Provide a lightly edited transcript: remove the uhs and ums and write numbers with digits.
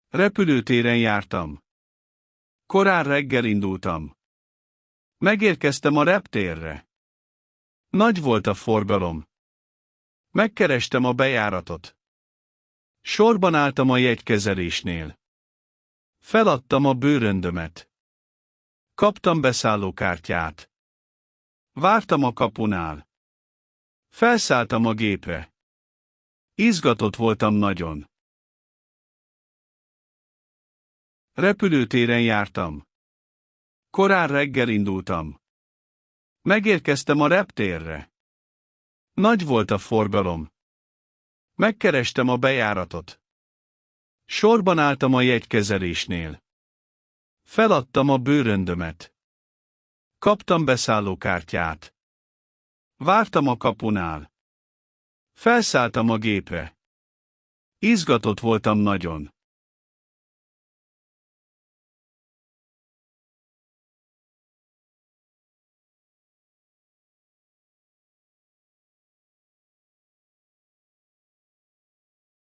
Repülőtéren jártam. Korán reggel indultam. Megérkeztem a reptérre. Nagy volt a forgalom. Megkerestem a bejáratot. Sorban álltam a jegykezelésnél. Feladtam a bőröndömet. Kaptam beszállókártyát. Vártam a kapunál. Felszálltam a gépre. Izgatott voltam nagyon. Repülőtéren jártam. Korán reggel indultam. Megérkeztem a reptérre. Nagy volt a forgalom. Megkerestem a bejáratot. Sorban álltam a jegykezelésnél. Feladtam a bőröndömet. Kaptam beszállókártyát. Vártam a kapunál. Felszálltam a gépre. Izgatott voltam nagyon.